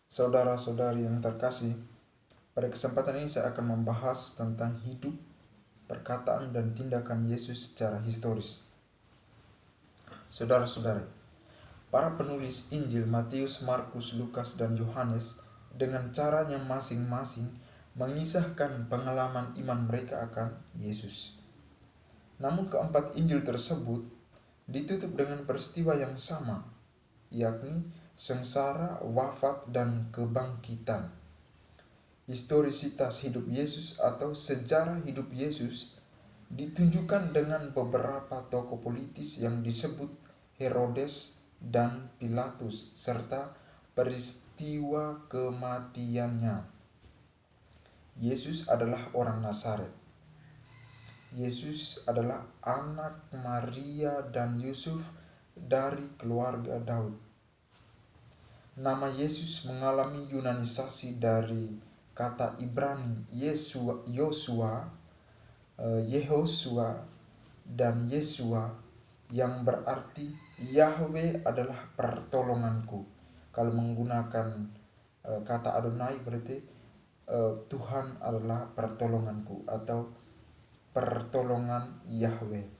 Saudara-saudari yang terkasih, pada kesempatan ini saya akan membahas tentang hidup, perkataan, dan tindakan Yesus secara historis. Saudara-saudari, para penulis Injil Matius, Markus, Lukas, dan Yohanes dengan caranya masing-masing mengisahkan pengalaman iman mereka akan Yesus. Namun keempat Injil tersebut ditutup dengan peristiwa yang sama, yakni sengsara, wafat, dan kebangkitan. Historisitas hidup Yesus atau sejarah hidup Yesus ditunjukkan dengan beberapa tokoh politis yang disebut Herodes dan Pilatus serta peristiwa kematiannya. Yesus adalah orang Nazaret. Yesus adalah anak Maria dan Yusuf dari keluarga Daud. Nama Yesus mengalami yunanisasi dari kata Ibrani Yehosua dan Yesua yang berarti Yahweh adalah pertolonganku. Kalau menggunakan kata Adonai berarti Tuhan adalah pertolonganku atau pertolongan Yahweh.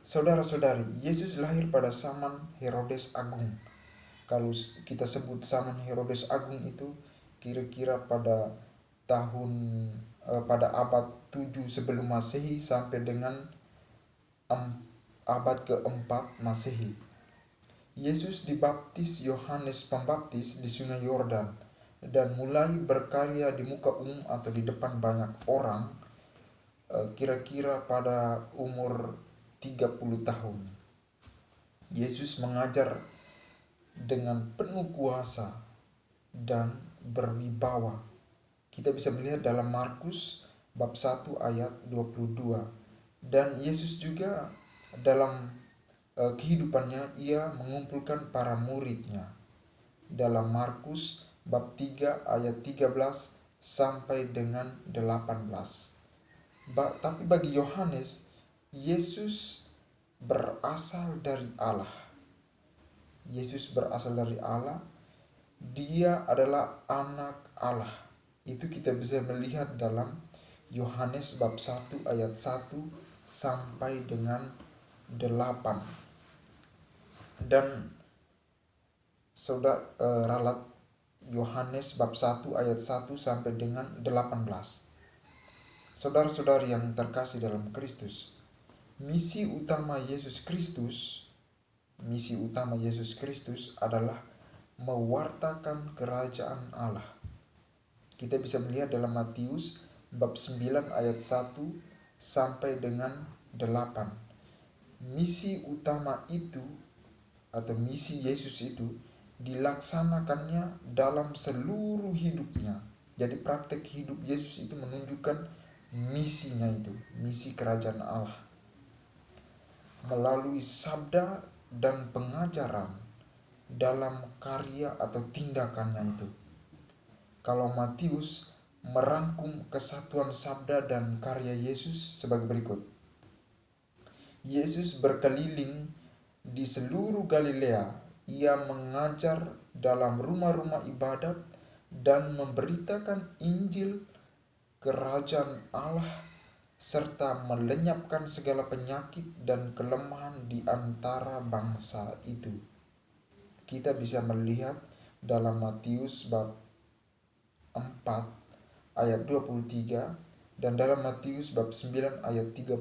Saudara-saudari, Yesus lahir pada zaman Herodes Agung. Kalau kita sebut zaman Herodes Agung itu kira-kira pada abad 7 sebelum Masehi sampai dengan abad keempat Masehi. Yesus dibaptis Yohanes Pembaptis di Sungai Yordan dan mulai berkarya di muka umum atau di depan banyak orang kira-kira pada umur 30 tahun. Yesus mengajar dengan penuh kuasa dan berwibawa. Kita bisa melihat dalam Markus bab 1 ayat 22. Dan Yesus juga dalam kehidupannya ia mengumpulkan para muridnya. Dalam Markus bab 3 ayat 13 sampai dengan 18. Tapi bagi Yohanes, Yesus berasal dari Allah. Yesus berasal dari Allah. Dia adalah anak Allah. Itu kita bisa melihat dalam Yohanes bab 1 ayat 1 sampai dengan 8. Dan saudara ralat Yohanes bab 1 ayat 1 sampai dengan 18. Saudara-saudari yang terkasih dalam Kristus, misi utama Yesus Kristus adalah mewartakan kerajaan Allah. Kita bisa melihat dalam Matius bab 9 ayat 1 sampai dengan 8. Misi utama itu atau misi Yesus itu dilaksanakannya dalam seluruh hidupnya. Jadi praktek hidup Yesus itu menunjukkan misinya itu, misi kerajaan Allah. Melalui sabda dan pengajaran dalam karya atau tindakannya itu. Kalau Matius merangkum kesatuan sabda dan karya Yesus sebagai berikut. Yesus berkeliling di seluruh Galilea. Ia mengajar dalam rumah-rumah ibadat dan memberitakan Injil kerajaan Allah serta melenyapkan segala penyakit dan kelemahan di antara bangsa itu. Kita bisa melihat dalam Matius bab 4 ayat 23 dan dalam Matius bab 9 ayat 35.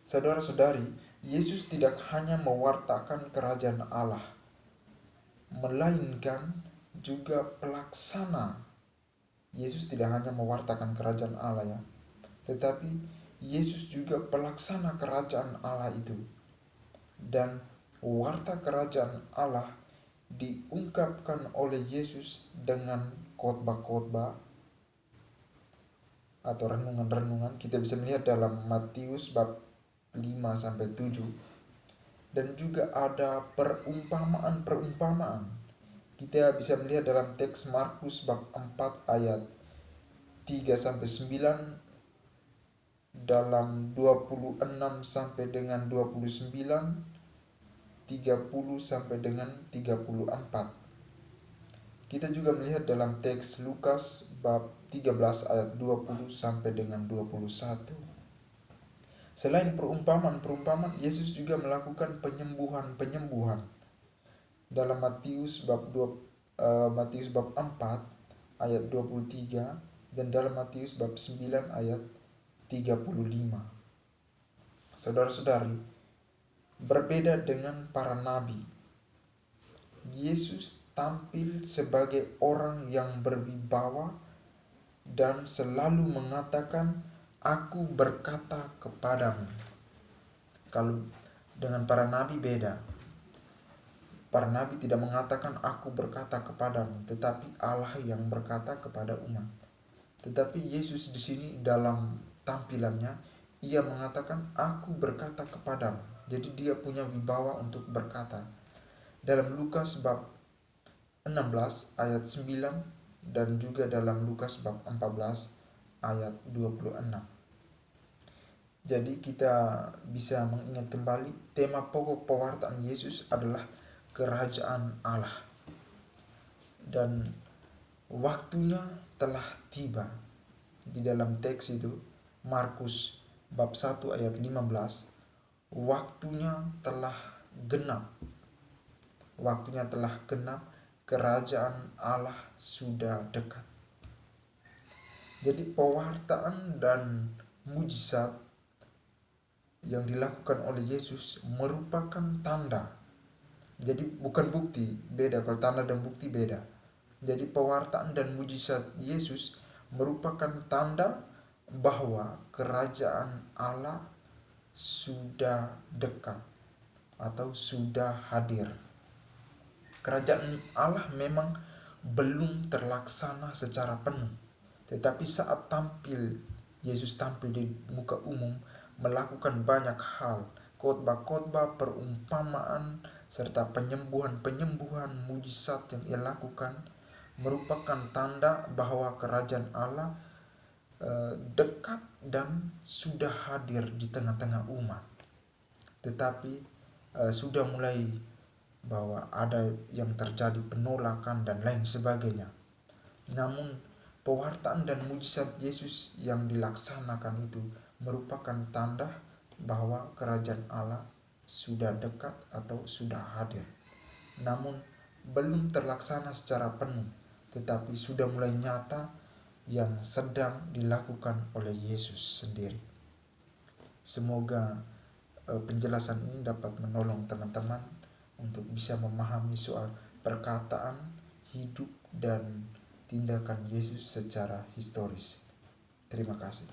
Saudara-saudari, Yesus tidak hanya mewartakan kerajaan Allah, melainkan juga pelaksana. Yesus tidak hanya mewartakan kerajaan Allah ya, tetapi Yesus juga pelaksana kerajaan Allah itu. Dan warta kerajaan Allah diungkapkan oleh Yesus dengan khotbah-khotbah atau renungan-renungan. Kita bisa melihat dalam Matius bab 5-7. Dan juga ada perumpamaan-perumpamaan. Kita bisa melihat dalam teks Markus bab 4 ayat 3-9, dalam 26 sampai dengan 29, 30 sampai dengan 34. Kita juga melihat dalam teks Lukas bab 13 ayat 20 sampai dengan 21. Selain perumpamaan-perumpamaan, Yesus juga melakukan penyembuhan-penyembuhan. Dalam Matius bab 4 ayat 23 dan dalam Matius bab 9 ayat 35. Saudara-saudari, berbeda dengan para nabi, Yesus tampil sebagai orang yang berwibawa dan selalu mengatakan, "Aku berkata kepadamu." Kalau dengan para nabi beda. Para nabi tidak mengatakan aku berkata kepadamu, tetapi Allah yang berkata kepada umat. Tetapi Yesus di sini dalam tampilannya, ia mengatakan aku berkata kepadamu. Jadi dia punya wibawa untuk berkata. Dalam Lukas bab 16 ayat 9 dan juga dalam Lukas bab 14 ayat 26. Jadi kita bisa mengingat kembali tema pokok pewartaan Yesus adalah kerajaan Allah. Dan waktunya telah tiba. Di dalam teks itu Markus bab 1 ayat 15, waktunya telah genap. Waktunya telah genap, kerajaan Allah sudah dekat. Jadi pewartaan dan mujizat yang dilakukan oleh Yesus merupakan tanda. Jadi bukan bukti, beda. Kalau tanda dan bukti beda. Jadi pewartaan dan mujizat Yesus merupakan tanda bahwa kerajaan Allah sudah dekat atau sudah hadir. Kerajaan Allah memang belum terlaksana secara penuh, tetapi saat Yesus tampil di muka umum, melakukan banyak hal, khotbah-khotbah, perumpamaan, serta penyembuhan-penyembuhan mujizat yang ia lakukan, merupakan tanda bahwa kerajaan Allah dekat dan sudah hadir di tengah-tengah umat. Tetapi sudah mulai bahwa ada yang terjadi penolakan dan lain sebagainya. Namun pewartaan dan mujizat Yesus yang dilaksanakan itu merupakan tanda bahwa kerajaan Allah sudah dekat atau sudah hadir. Namun belum terlaksana secara penuh, tetapi sudah mulai nyata yang sedang dilakukan oleh Yesus sendiri. Semoga penjelasan ini dapat menolong teman-teman untuk bisa memahami soal perkataan, hidup, dan tindakan Yesus secara historis. Terima kasih.